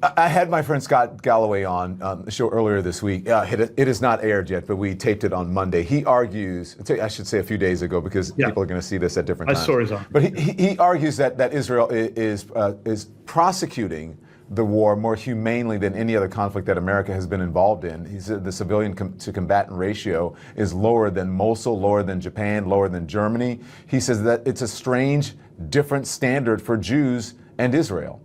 I had my friend Scott Galloway on the show earlier this week. It is not aired yet, but we taped it on Monday. He argues, I should say a few days ago, because people are going to see this at different times. I saw his arm. But he argues that Israel is prosecuting the war more humanely than any other conflict that America has been involved in. He said the civilian to combatant ratio is lower than Mosul, lower than Japan, lower than Germany. He says that it's a strange, different standard for Jews and Israel.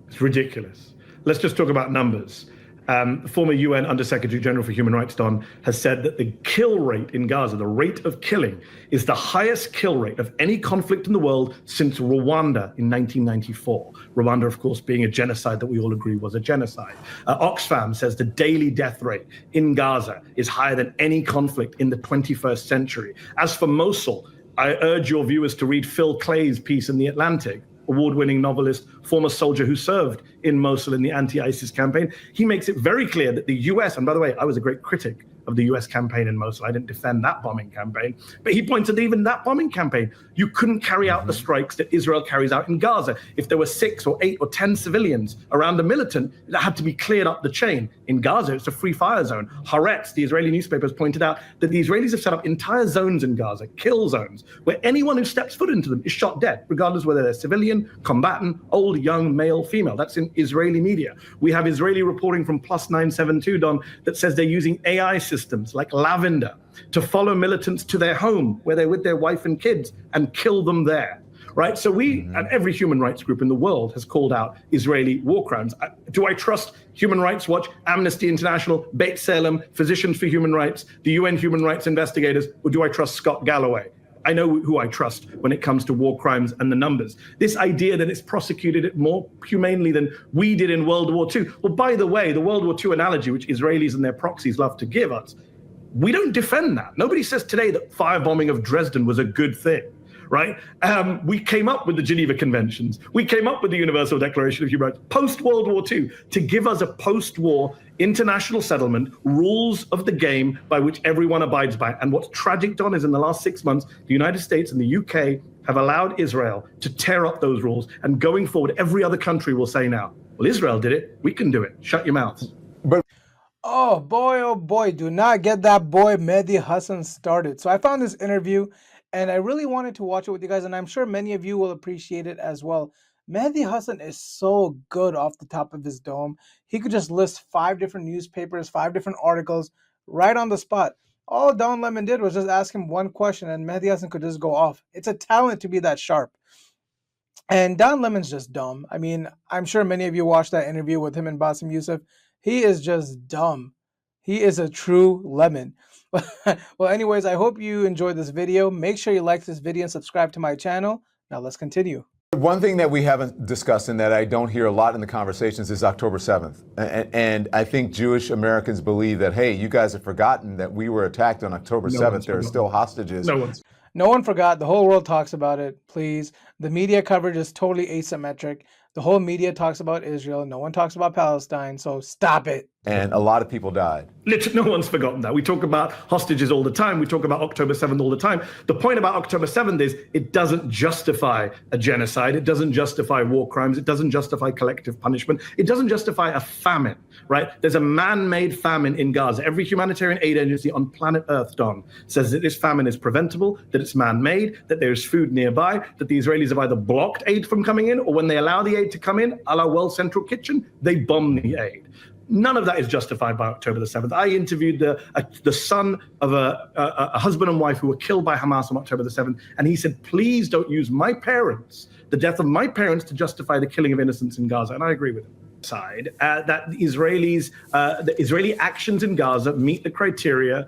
It's ridiculous. Let's just talk about numbers. The former UN Undersecretary General for Human Rights, Don, has said that the kill rate in Gaza, the rate of killing, is the highest kill rate of any conflict in the world since Rwanda in 1994. Rwanda, of course, being a genocide that we all agree was a genocide. Oxfam says the daily death rate in Gaza is higher than any conflict in the 21st century. As for Mosul, I urge your viewers to read Phil Clay's piece in The Atlantic, award-winning novelist, former soldier who served in Mosul in the anti-ISIS campaign. He makes it very clear that the US, and by the way, I was a great critic of the US campaign in Mosul. I didn't defend that bombing campaign, but he pointed even that bombing campaign, you couldn't carry out the strikes that Israel carries out in Gaza. If there were 6 or 8 or 10 civilians around a militant, that had to be cleared up the chain. In Gaza, it's a free fire zone. Haaretz, the Israeli newspapers, pointed out that the Israelis have set up entire zones in Gaza, kill zones, where anyone who steps foot into them is shot dead, regardless whether they're civilian, combatant, old, young, male, female. That's in Israeli media. We have Israeli reporting from Plus 972, Don, that says they're using AI systems like Lavender to follow militants to their home where they're with their wife and kids and kill them there, right? So and every human rights group in the world has called out Israeli war crimes. Do I trust Human Rights Watch, Amnesty International, Beit Salem, Physicians for Human Rights, the UN human rights investigators, or do I trust Scott Galloway? I know who I trust when it comes to war crimes and the numbers. This idea that it's prosecuted it more humanely than we did in World War II. Well, by the way, the World War II analogy, which Israelis and their proxies love to give us, we don't defend that. Nobody says today that firebombing of Dresden was a good thing, right? We came up with the Geneva Conventions. We came up with the Universal Declaration of Human Rights post-World War II to give us a post-war international settlement, rules of the game by which everyone abides by. And what's tragic, Don, is in the last 6 months, the United States and the UK have allowed Israel to tear up those rules. And going forward, every other country will say now, well, Israel did it, we can do it. Shut your mouths. Oh boy, do not get that boy Mehdi Hasan started. So I found this interview and I really wanted to watch it with you guys, and I'm sure many of you will appreciate it as well. Mehdi Hasan is so good off the top of his dome. He could just list 5 different newspapers, 5 different articles right on the spot. All Don Lemon did was just ask him one question and Mehdi Hasan could just go off. It's a talent to be that sharp. And Don Lemon's just dumb. I mean, I'm sure many of you watched that interview with him and Bassem Youssef. He is just dumb. He is a true lemon. Well, anyways, I hope you enjoyed this video. Make sure you like this video and subscribe to my channel. Now let's continue. One thing that we haven't discussed and that I don't hear a lot in the conversations is October 7th. And I think Jewish Americans believe that, hey, you guys have forgotten that we were attacked on October 7th. There are still hostages. No one forgot. The whole world talks about it, please. The media coverage is totally asymmetric. The whole media talks about Israel. No one talks about Palestine, so stop it. And a lot of people died. Literally, no one's forgotten that. We talk about hostages all the time. We talk about October 7th all the time. The point about October 7th is it doesn't justify a genocide. It doesn't justify war crimes. It doesn't justify collective punishment. It doesn't justify a famine, right? There's a man-made famine in Gaza. Every humanitarian aid agency on planet Earth, Don, says that this famine is preventable, that it's man-made, that there's food nearby, that the Israelis have either blocked aid from coming in, or when they allow the aid to come in, a la World Central Kitchen, they bomb the aid. None of that is justified by October the 7th. I interviewed the son of a husband and wife who were killed by Hamas on October the 7th, and he said, please don't use my parents, the death of my parents, to justify the killing of innocents in Gaza. And I agree with him. Side that the Israeli actions in Gaza meet the criteria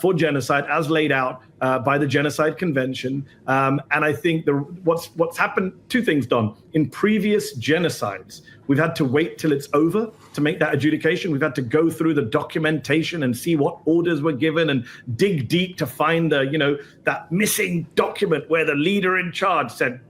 for genocide as laid out by the Genocide Convention, and I think what's happened, 2 things, Don. In previous genocides, we've had to wait till it's over to make that adjudication. We've had to go through the documentation and see what orders were given and dig deep to find that missing document where the leader in charge said,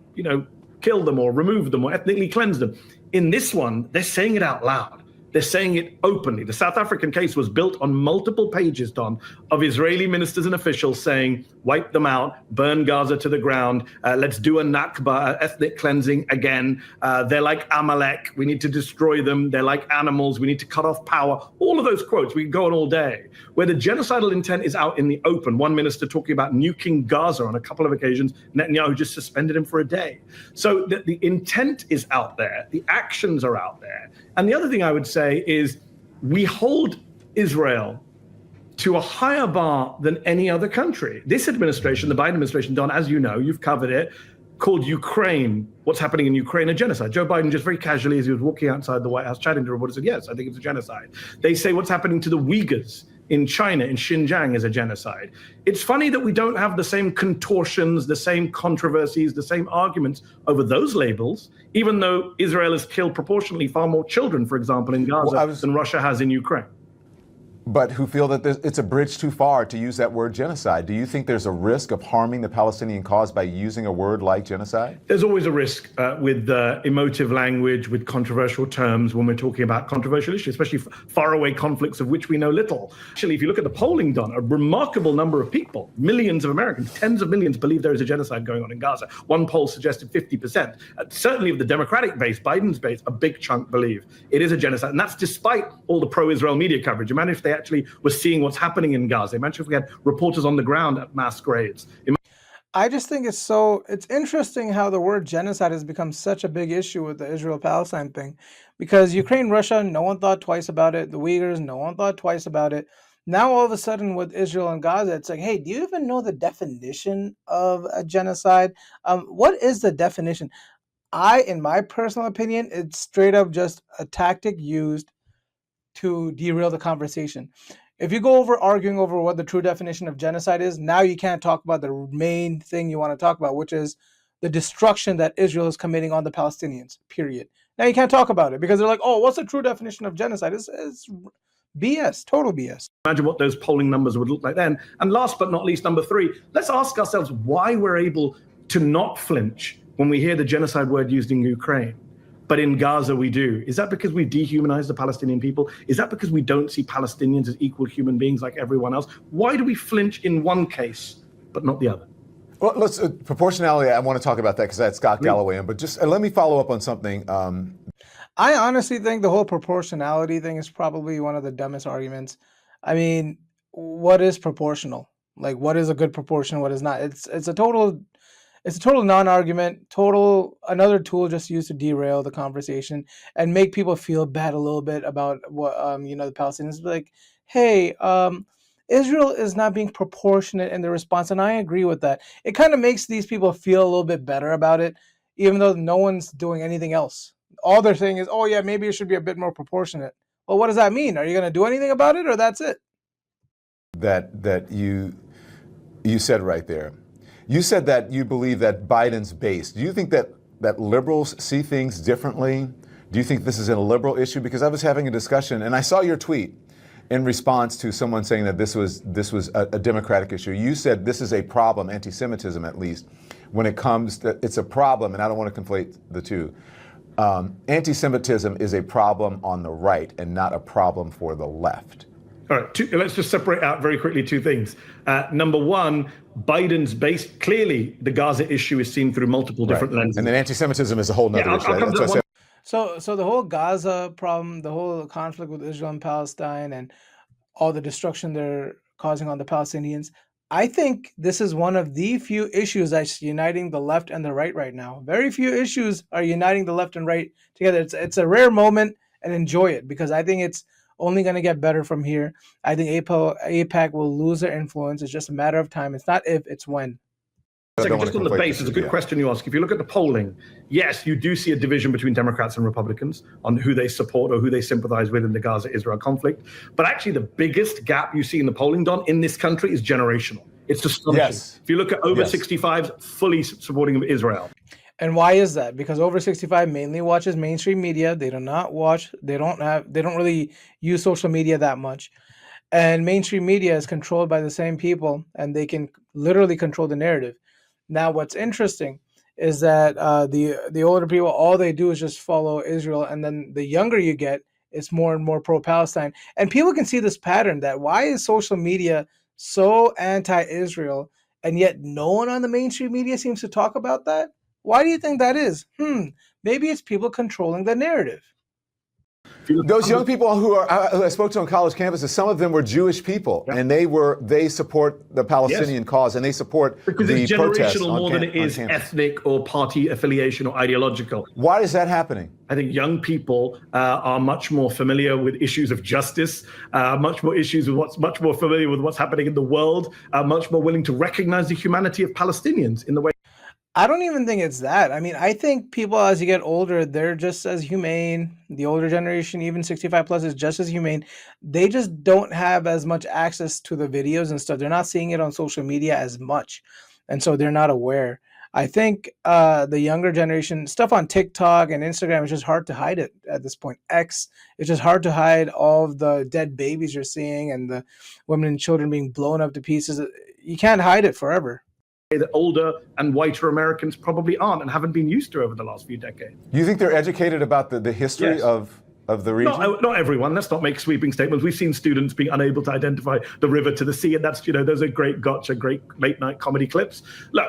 kill them or remove them or ethnically cleanse them. In this one, they're saying it out loud. They're saying it openly. The South African case was built on multiple pages, Don, of Israeli ministers and officials saying, wipe them out, burn Gaza to the ground, let's do a Nakba, ethnic cleansing again. They're like Amalek, we need to destroy them. They're like animals, we need to cut off power. All of those quotes, we can go on all day. Where the genocidal intent is out in the open. One minister talking about nuking Gaza on a couple of occasions. Netanyahu just suspended him for a day. So the intent is out there. The actions are out there. And the other thing I would say is we hold Israel to a higher bar than any other country. This administration, the Biden administration, Don, as you know, you've covered it, called Ukraine, what's happening in Ukraine, a genocide. Joe Biden just very casually, as he was walking outside the White House chatting to reporters, said, yes, I think it's a genocide. They say what's happening to the Uyghurs in China, in Xinjiang, is a genocide. It's funny that we don't have the same contortions, the same controversies, the same arguments over those labels, even though Israel has killed proportionally far more children, for example, in Gaza than Russia has in Ukraine. But who feel that it's a bridge too far to use that word genocide. Do you think there's a risk of harming the Palestinian cause by using a word like genocide? There's always a risk with emotive language, with controversial terms when we're talking about controversial issues, especially faraway conflicts of which we know little. Actually, if you look at the polling done, a remarkable number of people, millions of Americans, tens of millions, believe there is a genocide going on in Gaza. One poll suggested 50%. Certainly of the Democratic base, Biden's base, a big chunk believe it is a genocide. And that's despite all the pro-Israel media coverage. Imagine if they actually were seeing what's happening in Gaza. Imagine if we had reporters on the ground at mass graves. I just think it's interesting how the word genocide has become such a big issue with the Israel-Palestine thing, because Ukraine, Russia, no one thought twice about it. The Uyghurs, no one thought twice about it. Now, all of a sudden with Israel and Gaza, it's like, hey, do you even know the definition of a genocide? What is the definition? In my personal opinion, it's straight up just a tactic used to derail the conversation. If you go over arguing over what the true definition of genocide is, now you can't talk about the main thing you want to talk about, which is the destruction that Israel is committing on the Palestinians, period. Now you can't talk about it because they're like, oh, what's the true definition of genocide? It's BS, total BS. Imagine what those polling numbers would look like then. And last but not least, number three, let's ask ourselves why we're able to not flinch when we hear the genocide word used in Ukraine. But in Gaza, we do. Is that because we dehumanize the Palestinian people? Is that because we don't see Palestinians as equal human beings like everyone else? Why do we flinch in one case, but not the other? Well, let's proportionality. I want to talk about that because I had Scott Galloway in. But just let me follow up on something. I honestly think the whole proportionality thing is probably one of the dumbest arguments. I mean, what is proportional? Like, what is a good proportion? What is not? It's a total non-argument, another tool just used to derail the conversation and make people feel bad a little bit about what the Palestinians be like, hey, Israel is not being proportionate in the response, and I agree with that. It kind of makes these people feel a little bit better about it, even though no one's doing anything else. All they're saying is, oh yeah, maybe it should be a bit more proportionate. Well, what does that mean? Are you going to do anything about it, or that's it? That you said right there. You said that you believe that Biden's base. Do you think that liberals see things differently? Do you think this is a liberal issue? Because I was having a discussion, and I saw your tweet in response to someone saying that this was a Democratic issue. You said this is a problem, anti-Semitism at least, when it comes to, it's a problem, and I don't want to conflate the two. Anti-Semitism is a problem on the right and not a problem for the left. All right, let's just separate out very quickly two things. Number one, Biden's base, clearly the Gaza issue is seen through multiple different lenses. And then anti-Semitism is a whole nother issue. That's what I said. So the whole Gaza problem, the whole conflict with Israel and Palestine and all the destruction they're causing on the Palestinians, I think this is one of the few issues that's uniting the left and the right now. Very few issues are uniting the left and right together. It's a rare moment, and enjoy it, because I think it's only going to get better from here. I think AIPAC will lose their influence. It's just a matter of time. It's not if, it's when. Second, just on the base, it's a good question you ask. If you look at the polling, yes, you do see a division between Democrats and Republicans on who they support or who they sympathize with in the Gaza-Israel conflict. But actually, the biggest gap you see in the polling, Don, in this country is generational. It's astonishing. Yes. If you look at over 65s, fully supporting Israel. And why is that? Because over 65 mainly watches mainstream media. They don't really use social media that much. And mainstream media is controlled by the same people, and they can literally control the narrative. Now, what's interesting is that the older people, all they do is just follow Israel, and then the younger you get, it's more and more pro-Palestine. And people can see this pattern that why is social media so anti-Israel, and yet no one on the mainstream media seems to talk about that? Why do you think that is? Maybe it's people controlling the narrative. Those young people who I spoke to on college campuses, some of them were Jewish people, and they support the Palestinian cause, and they support because the it's protests generational more than it is ethnic or party affiliation or ideological. Why is that happening? I think young people are much more familiar with issues of justice, much more familiar with what's happening in the world, much more willing to recognize the humanity of Palestinians in the way. I don't even think it's that. I mean, I think people, as you get older, they're just as humane. The older generation, even 65 plus, is just as humane. They just don't have as much access to the videos and stuff. They're not seeing it on social media as much. And so they're not aware. I think the younger generation, stuff on TikTok and Instagram, it's just hard to hide it at this point. X, it's just hard to hide all of the dead babies you're seeing and the women and children being blown up to pieces. You can't hide it forever. That older and whiter Americans probably aren't and haven't been used to over the last few decades. You think they're educated about the history of the region? Not everyone. Let's not make sweeping statements. We've seen students being unable to identify the river to the sea, and that's, those are great gotcha, great late night comedy clips. Look,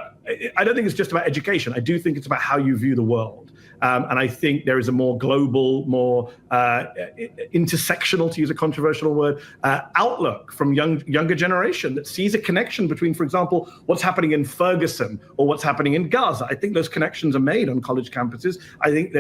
I don't think it's just about education. I do think it's about how you view the world. And I think there is a more global, more intersectional, to use a controversial word, outlook from younger generation that sees a connection between, for example, what's happening in Ferguson or what's happening in Gaza. I think those connections are made on college campuses. I think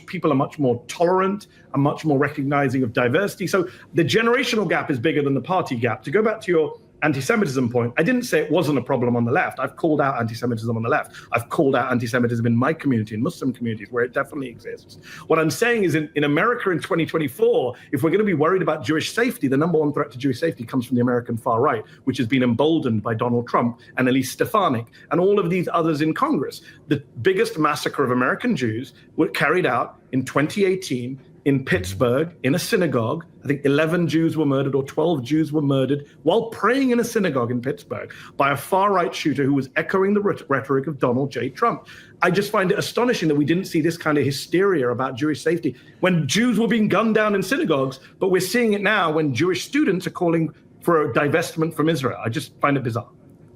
people are much more tolerant and much more recognizing of diversity. So the generational gap is bigger than the party gap. To go back to your anti-Semitism point, I didn't say it wasn't a problem on the left. I've called out anti-Semitism on the left. I've called out anti-Semitism in my community, in Muslim communities, where it definitely exists. What I'm saying is in America in 2024, if we're going to be worried about Jewish safety, the number one threat to Jewish safety comes from the American far right, which has been emboldened by Donald Trump and Elise Stefanik and all of these others in Congress. The biggest massacre of American Jews were carried out in 2018 in Pittsburgh, in a synagogue. I think 11 Jews were murdered or 12 Jews were murdered while praying in a synagogue in Pittsburgh by a far-right shooter who was echoing the rhetoric of Donald J. Trump. I just find it astonishing that we didn't see this kind of hysteria about Jewish safety when Jews were being gunned down in synagogues, but we're seeing it now when Jewish students are calling for a divestment from Israel. I just find it bizarre.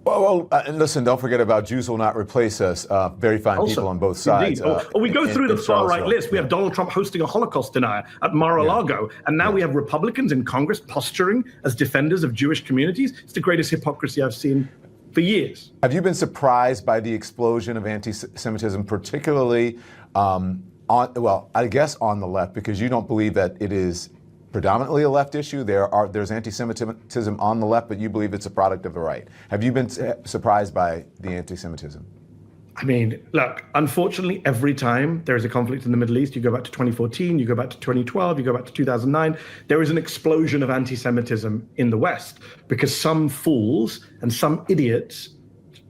Well, and listen, don't forget about Jews will not replace us. Very fine people on both sides. We go through the far-right list. We have Donald Trump hosting a Holocaust denier at Mar-a-Lago. And now we have Republicans in Congress posturing as defenders of Jewish communities. It's the greatest hypocrisy I've seen for years. Have you been surprised by the explosion of anti-Semitism, particularly, I guess on the left, because you don't believe that it is predominantly a left issue? There's anti-Semitism on the left, but you believe it's a product of the right. Have you been surprised by the anti-Semitism? I mean, look, unfortunately, every time there is a conflict in the Middle East, you go back to 2014, you go back to 2012, you go back to 2009, there is an explosion of anti-Semitism in the West because some fools and some idiots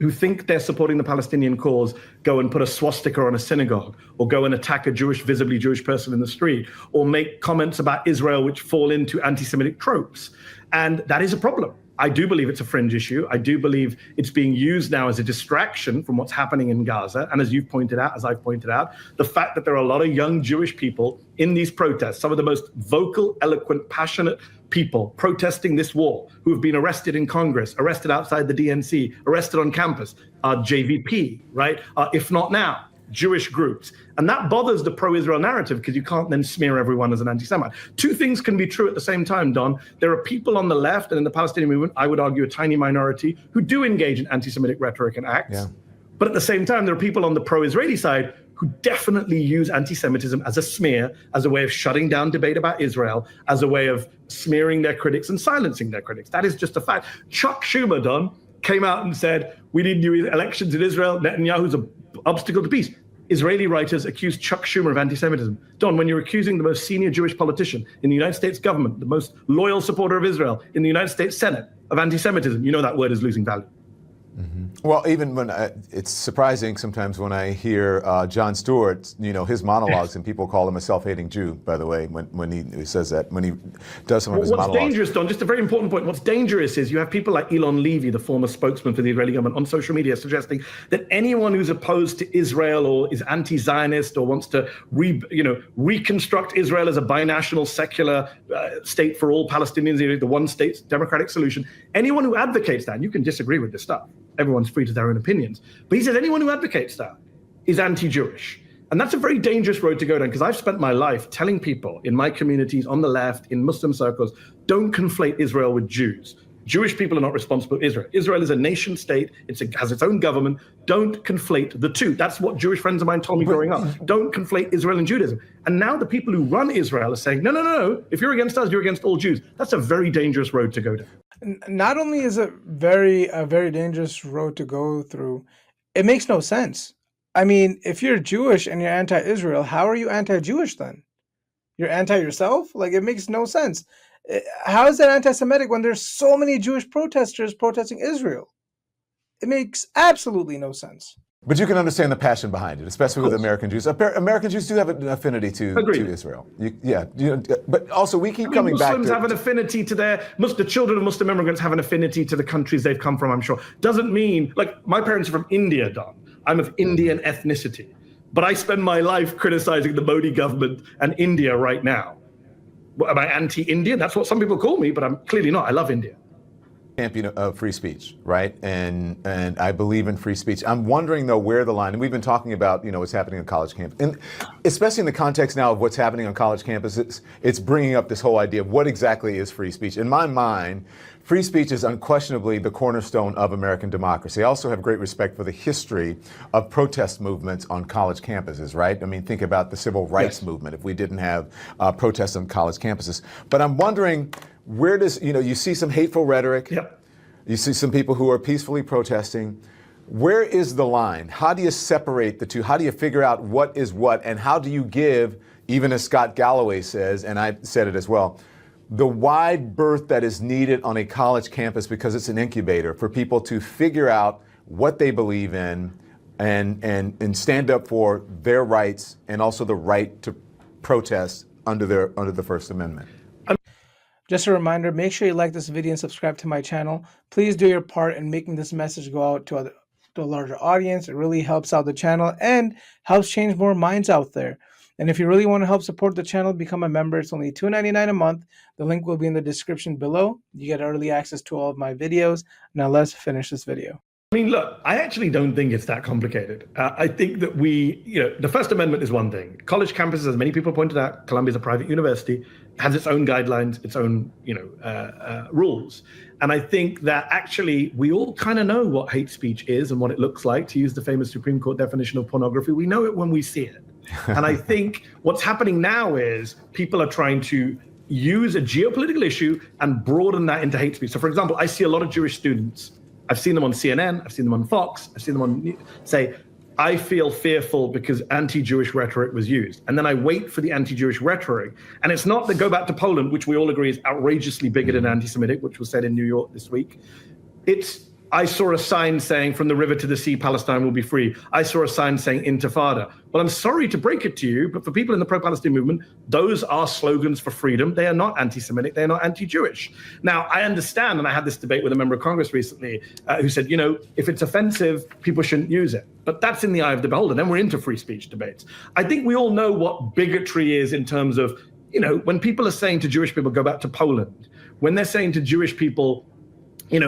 who think they're supporting the Palestinian cause go and put a swastika on a synagogue or go and attack a visibly Jewish person in the street or make comments about Israel which fall into anti-Semitic tropes. And that is a problem. I do believe it's a fringe issue. I do believe it's being used now as a distraction from what's happening in Gaza. And as you've pointed out, as I've pointed out, the fact that there are a lot of young Jewish people in these protests, some of the most vocal, eloquent, passionate people protesting this war, who have been arrested in Congress, arrested outside the DNC, arrested on campus, are JVP, right? If not now, Jewish groups. And that bothers the pro-Israel narrative because you can't then smear everyone as an anti-Semite. Two things can be true at the same time, Don. There are people on the left and in the Palestinian movement, I would argue a tiny minority, who do engage in anti-Semitic rhetoric and acts. Yeah. But at the same time, there are people on the pro-Israeli side who definitely use anti-Semitism as a smear, as a way of shutting down debate about Israel, as a way of smearing their critics and silencing their critics. That is just a fact. Chuck Schumer, Don, came out and said, we need new elections in Israel. Netanyahu's an obstacle to peace. Israeli writers accused Chuck Schumer of anti-Semitism. Don, when you're accusing the most senior Jewish politician in the United States government, the most loyal supporter of Israel in the United States Senate of anti-Semitism, you know that word is losing value. Well, even when it's surprising sometimes when I hear Jon Stewart, his monologues, and people call him a self-hating Jew, by the way, when he says that, when he does some of his monologues. What's dangerous, Don, just a very important point, what's dangerous is you have people like Elon Levy, the former spokesman for the Israeli government, on social media suggesting that anyone who's opposed to Israel or is anti-Zionist or wants to reconstruct Israel as a binational secular state for all Palestinians, the one-state democratic solution, anyone who advocates that, and you can disagree with this stuff, everyone's free to their own opinions. But he says anyone who advocates that is anti-Jewish. And that's a very dangerous road to go down, because I've spent my life telling people in my communities, on the left, in Muslim circles, don't conflate Israel with Jews. Jewish people are not responsible for Israel. Israel is a nation state. It has its own government. Don't conflate the two. That's what Jewish friends of mine told me growing up. Don't conflate Israel and Judaism. And now the people who run Israel are saying, no. If you're against us, you're against all Jews. That's a very dangerous road to go down. Not only is it a very dangerous road to go through, it makes no sense. I mean, if you're Jewish and you're anti-Israel, how are you anti-Jewish then? You're anti-yourself? Like, it makes no sense. How is that anti-Semitic when there's so many Jewish protesters protesting Israel? It makes absolutely no sense. But you can understand the passion behind it, especially with American Jews. American Jews do have an affinity to Israel. But also we keep coming back to... Muslims have an affinity to the children of Muslim immigrants have an affinity to the countries they've come from, I'm sure. Doesn't mean, like, my parents are from India, Don. I'm of Indian ethnicity. But I spend my life criticizing the Modi government and India right now. Am I anti-Indian? That's what some people call me, but I'm clearly not. I love India. Champion of free speech, right? And I believe in free speech. I'm wondering, though, where the line, and we've been talking about, what's happening on college campus, and especially in the context now of what's happening on college campuses, it's bringing up this whole idea of what exactly is free speech. In my mind, free speech is unquestionably the cornerstone of American democracy. I also have great respect for the history of protest movements on college campuses, right? I mean, think about the civil rights movement if we didn't have protests on college campuses. But I'm wondering, where does, you see some hateful rhetoric. Yep. You see some people who are peacefully protesting. Where is the line? How do you separate the two? How do you figure out what is what? And how do you give, even as Scott Galloway says, and I said it as well, the wide berth that is needed on a college campus, because it's an incubator for people to figure out what they believe in and stand up for their rights and also the right to protest under the First Amendment. Just a reminder, make sure you like this video and subscribe to my channel. Please do your part in making this message go out to a larger audience. It really helps out the channel and helps change more minds out there. And if you really want to help support the channel, become a member. It's only $2.99 a month. The link will be in the description below. You get early access to all of my videos. Now let's finish this video. I mean, look, I actually don't think it's that complicated. I think that the First Amendment is one thing. College campuses, as many people pointed out, Columbia is a private university, has its own guidelines, its own, rules. And I think that actually we all kind of know what hate speech is and what it looks like. To use the famous Supreme Court definition of pornography, we know it when we see it. And I think what's happening now is people are trying to use a geopolitical issue and broaden that into hate speech. So, for example, I see a lot of Jewish students. I've seen them on CNN, I've seen them on Fox, I've seen them on say, I feel fearful because anti-Jewish rhetoric was used. And then I wait for the anti-Jewish rhetoric. And it's not the go back to Poland, which we all agree is outrageously bigoted and anti-Semitic, which was said in New York this week. It's, I saw a sign saying from the river to the sea, Palestine will be free. I saw a sign saying Intifada. Well, I'm sorry to break it to you, but for people in the pro-Palestine movement, those are slogans for freedom. They are not anti-Semitic. They are not anti-Jewish. Now, I understand, and I had this debate with a member of Congress recently who said, if it's offensive, people shouldn't use it. But that's in the eye of the beholder. Then we're into free speech debates. I think we all know what bigotry is in terms of, when people are saying to Jewish people, go back to Poland, when they're saying to Jewish people,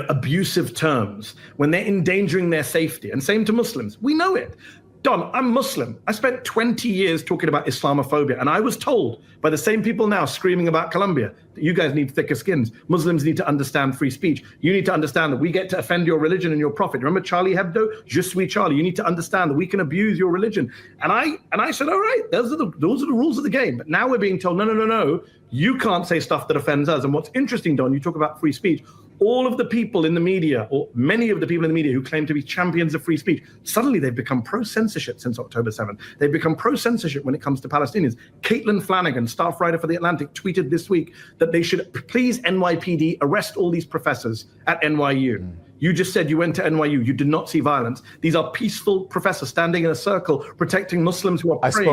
abusive terms, when they're endangering their safety, and same to Muslims. We know it. Don, I'm Muslim. I spent 20 years talking about Islamophobia, and I was told by the same people now screaming about Colombia that you guys need thicker skins. Muslims need to understand free speech. You need to understand that we get to offend your religion and your prophet. Remember Charlie Hebdo? Je suis Charlie. You need to understand that we can abuse your religion. And I said, all right, those are the rules of the game. But now we're being told, no, you can't say stuff that offends us. And what's interesting, Don, you talk about free speech. All of the people in the media, or many of the people in the media who claim to be champions of free speech, suddenly they've become pro-censorship since October 7th. They've become pro-censorship when it comes to Palestinians. Caitlin Flanagan, staff writer for The Atlantic, tweeted this week that they should please NYPD arrest all these professors at NYU. You just said you went to NYU. You did not see violence. These are peaceful professors standing in a circle protecting Muslims who are praying.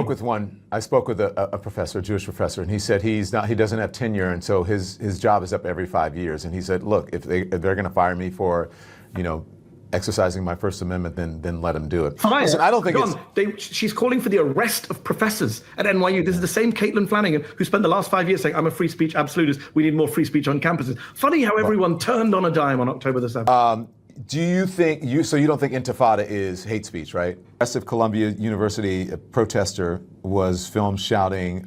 I spoke with a professor, a Jewish professor, and he said he doesn't have tenure, and so his job is up every 5 years. And he said, look, if they're going to fire me for, exercising my First Amendment, then let them do it. Fine. Listen, I don't think she's calling for the arrest of professors at NYU. This is the same Caitlin Flanagan who spent the last 5 years saying, I'm a free speech absolutist. We need more free speech on campuses. Funny how everyone turned on a dime on October the 7th. Do you think, you don't think Intifada is hate speech, right? Of Columbia University, a protester was filmed shouting,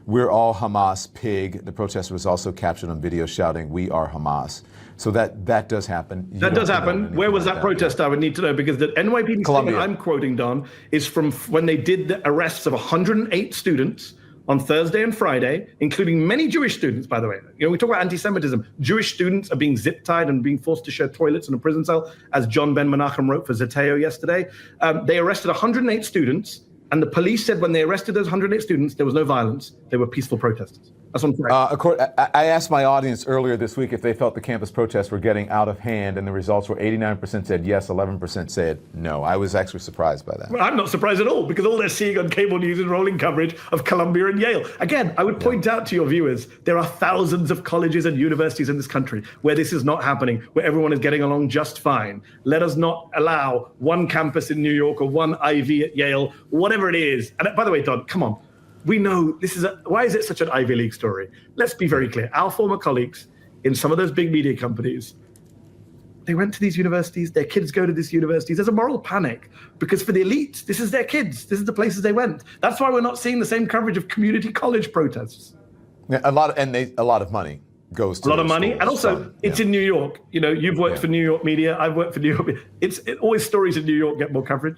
we're all Hamas, pig. The protester was also captured on video shouting, we are Hamas. So that does happen. That does happen. Where was that protest? I would need to know, because the NYPD statement I'm quoting, Don, is from when they did the arrests of 108 students on Thursday and Friday, including many Jewish students, by the way. We talk about anti-Semitism. Jewish students are being zip-tied and being forced to share toilets in a prison cell, as John Ben Menachem wrote for Zeteo yesterday. They arrested 108 students, and the police said when they arrested those 108 students, there was no violence. They were peaceful protesters. That's what I'm saying. I asked my audience earlier this week if they felt the campus protests were getting out of hand, and the results were 89% said yes, 11% said no. I was actually surprised by that. Well, I'm not surprised at all, because all they're seeing on cable news is rolling coverage of Columbia and Yale. Again, I would point out to your viewers, there are thousands of colleges and universities in this country where this is not happening, where everyone is getting along just fine. Let us not allow one campus in New York or one Ivy at Yale, whatever it is. And by the way, Don, come on. We know this is why is it such an Ivy League story? Let's be very clear. Our former colleagues in some of those big media companies, they went to these universities, their kids go to these universities. There's a moral panic because for the elites, this is their kids. This is the places they went. That's why we're not seeing the same coverage of community college protests. Yeah, a lot of money goes to a lot of money. schools. And also it's in New York. You've worked for New York media. I've worked for New York. It's always stories in New York get more coverage.